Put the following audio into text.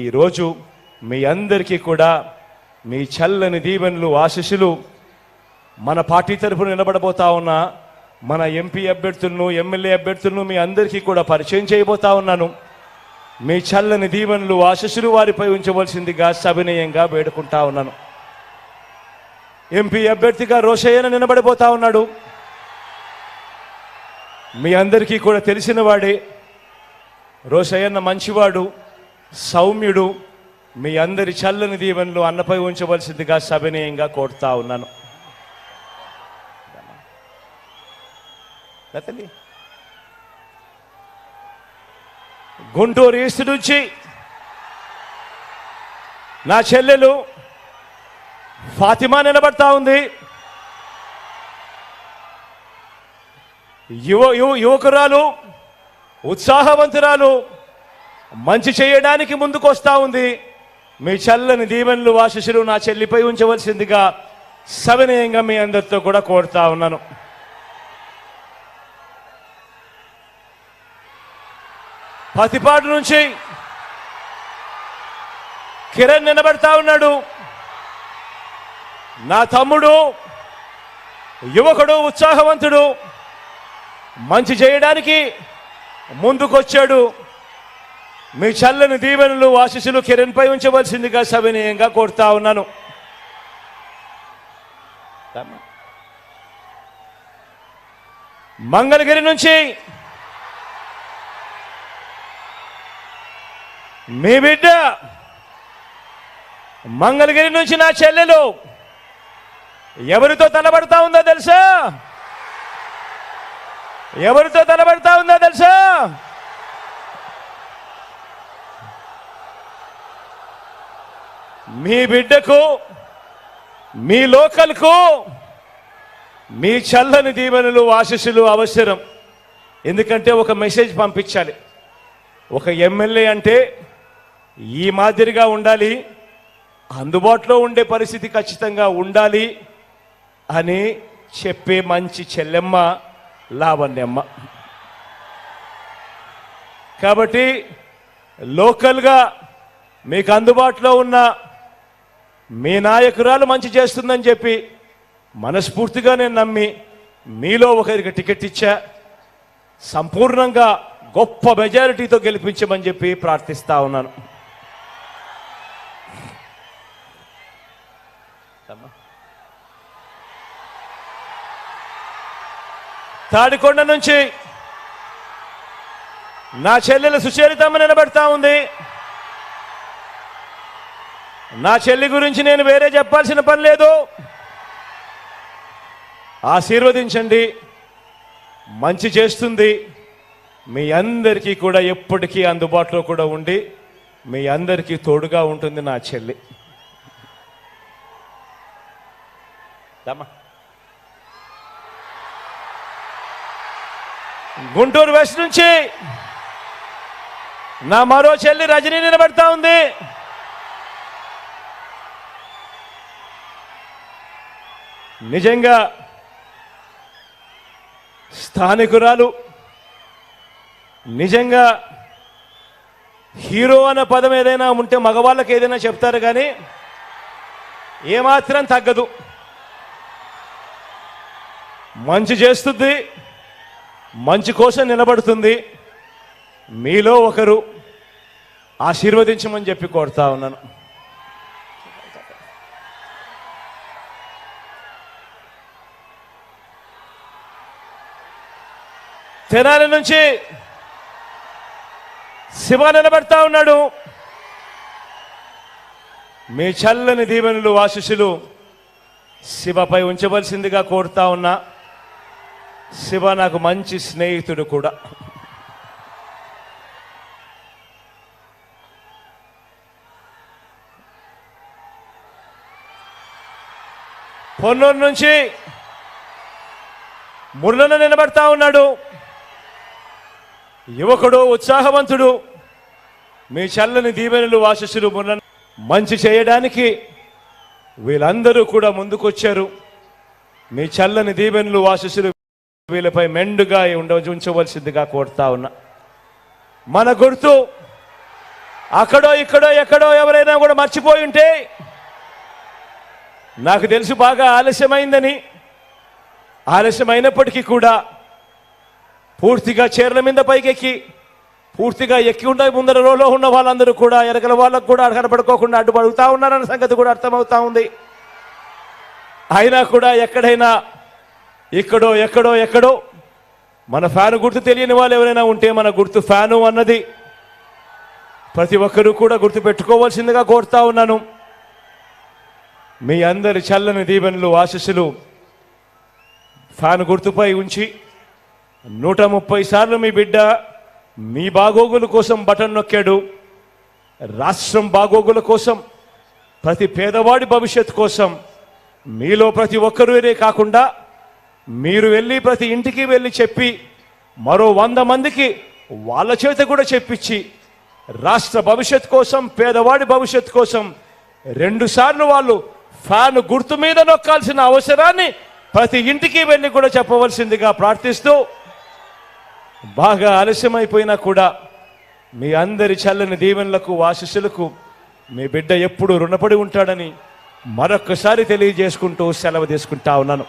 ఈరోజు మీ అందరికీ కూడా మీ చల్లని దీవెనలు ఆశీస్సులు మన పార్టీ తరఫున నిలబడబోతా ఉన్న మన ఎంపీ అభ్యర్థులను ఎమ్మెల్యే అభ్యర్థులను మీ అందరికీ కూడా పరిచయం చేయబోతా ఉన్నాను. మీ చల్లని దీవెనలు ఆశీస్సులు వారిపై ఉంచవలసిందిగా సవినయంగా వేడుకుంటా ఉన్నాను. ఎంపీ అభ్యర్థిగా రోషయ్యన నిలబడిపోతా ఉన్నాడు. మీ అందరికీ కూడా తెలిసిన వాడే. రోషయ్యన్న మంచివాడు, సౌమ్యుడు. మీ అందరి చల్లని దీవెనలు అన్నపై ఉంచవలసిందిగా సవినయంగా కోరుతా ఉన్నాను. గుంటూరు ఈస్ట్ నుంచి నా చెల్లెలు ఫాతిమా నిలబడతా ఉంది. యువకురాలు, ఉత్సాహవంతురాలు, మంచి చేయడానికి ముందుకు వస్తూ ఉంది. మీ చల్లని దీవెనలు ఆశీస్సులు నా చెల్లిపై ఉంచవలసిందిగా సవినయంగా మీ అందరితో కూడా కోరుతా ఉన్నాను. పతిపాడు నుంచి కిరణ్ నిలబడతా ఉన్నాడు. నా తమ్ముడు, యువకుడు, ఉత్సాహవంతుడు, మంచి చేయడానికి ముందుకొచ్చాడు. మీ చల్లని దీవెనలు ఆశీస్సులు కిరణ్పై ఉంచవలసిందిగా సవినయంగా కోరుతా ఉన్నాను. మంగళగిరి నుంచి మీ బిడ్డ, మంగళగిరి నుంచి నా చెల్లెలు ఎవరితో తలబడతా ఉందో తెలుసా? ఎవరితో తలబడతా ఉందో తెలుసా? మీ బిడ్డకు, మీ లోకల్కు మీ చల్లని దీవెనలు ఆశీస్సులు అవసరం. ఎందుకంటే ఒక మెసేజ్ పంపించాలి. ఒక ఎమ్మెల్యే అంటే ఈ మాదిరిగా ఉండాలి, అందుబాటులో ఉండే పరిస్థితి ఖచ్చితంగా ఉండాలి అని చెప్పే మంచి చెల్లెమ్మ లావణ్యమ్మ. కాబట్టి లోకల్గా మీకు అందుబాటులో ఉన్న మీ నాయకురాలు మంచి చేస్తుందని చెప్పి మనస్ఫూర్తిగా నేను నమ్మి మీలో ఒకరికి టికెట్ ఇచ్చా. సంపూర్ణంగా గొప్ప మెజారిటీతో గెలిపించమని చెప్పి ప్రార్థిస్తా ఉన్నాను. తాడికొండ నుంచి నా చెల్లెలు సుచరితమ్మ నిలబడతా ఉంది. నా చెల్లి గురించి నేను వేరే చెప్పాల్సిన పని లేదు. ఆశీర్వదించండి, మంచి చేస్తుంది. మీ అందరికీ కూడా ఎప్పటికీ అందుబాటులో కూడా ఉండి మీ అందరికీ తోడుగా ఉంటుంది నా చెల్లి. గుంటూరు వెస్ట్ నుంచి నా మరో చెల్లి రజనీ నిలబడతా ఉంది. నిజంగా స్థానికురాలు, నిజంగా హీరో అన్న పదం ఏదైనా ఉంటే మగవాళ్ళకి ఏదైనా చెప్తారు, కానీ ఏమాత్రం తగ్గదు. మంచి చేస్తుంది, మంచి కోసం నిలబడుతుంది. మీలో ఒకరు ఆశీర్వదించమని చెప్పి కోరుతా ఉన్నాను. తెనాలి నుంచి శివ నిలబడతా ఉన్నాడు. మీ చల్లని దీవెనలు ఆశీస్సులు శివపై ఉంచవలసిందిగా కోరుతా ఉన్నా. శివ నాకు మంచి స్నేహితుడు కూడా. పొన్నూరు నుంచి మురళన నిలబడతా ఉన్నాడు. యువకుడు, ఉత్సాహవంతుడు. మీ చల్లని దీవెనలు ఆశీస్సులు మురళన మంచి చేయడానికి వీళ్ళందరూ కూడా ముందుకొచ్చారు. మీ చల్లని దీవెనలు ఆశీస్సులు వీళ్ళపై మెండుగా ఉంచవలసిందిగా కోరుతా ఉన్నా. మన గుర్తు అక్కడో ఇక్కడో ఎక్కడో ఎవరైనా కూడా మర్చిపోయి ఉంటే నాకు తెలుసు బాగా ఆలస్యమైందని. ఆలస్యమైనప్పటికీ కూడా పూర్తిగా చీరల మీద పైకెక్కి పూర్తిగా ఎక్కి ఉండే ముందర రోలో ఉన్న వాళ్ళందరూ కూడా ఎరగల వాళ్ళకు కూడా కనపడుకోకుండా అడ్డుపడుతూ ఉన్నారన్న సంగతి కూడా అర్థమవుతా ఉంది. అయినా కూడా ఎక్కడైనా ఇక్కడో ఎక్కడో ఎక్కడో మన ఫ్యాను గుర్తు తెలియని వాళ్ళు ఎవరైనా ఉంటే మన గుర్తు ఫ్యాను అన్నది ప్రతి ఒక్కరూ కూడా గుర్తు పెట్టుకోవాల్సిందిగా కోరుతా ఉన్నాను. మీ అందరి చల్లని దీవెనలు ఆశీస్సులు ఫ్యాను గుర్తుపై ఉంచి 130 సార్లు మీ బిడ్డ మీ బాగోగుల కోసం బటన్ నొక్కాడు. రాష్ట్రం బాగోగుల కోసం, ప్రతి పేదవాడి భవిష్యత్ కోసం మీలో ప్రతి ఒక్కరే కాకుండా మీరు వెళ్ళి ప్రతి ఇంటికి వెళ్ళి చెప్పి మరో 100 మందికి వాళ్ళ చేత కూడా చెప్పించి రాష్ట్ర భవిష్యత్ కోసం, పేదవాడి భవిష్యత్ కోసం 2 సార్లు వాళ్ళు ఫ్యాన్ గుర్తు మీద నొక్కాల్సిన అవసరాన్ని ప్రతి ఇంటికి వెళ్ళి కూడా చెప్పవలసిందిగా ప్రార్థిస్తూ, బాగా ఆలస్యమైపోయినా కూడా మీ అందరి చల్లని దీవెనలకు ఆశీస్సులకు మీ బిడ్డ ఎప్పుడు రుణపడి ఉంటాడని మరొక్కసారి తెలియజేసుకుంటూ సెలవు తీసుకుంటా ఉన్నాను.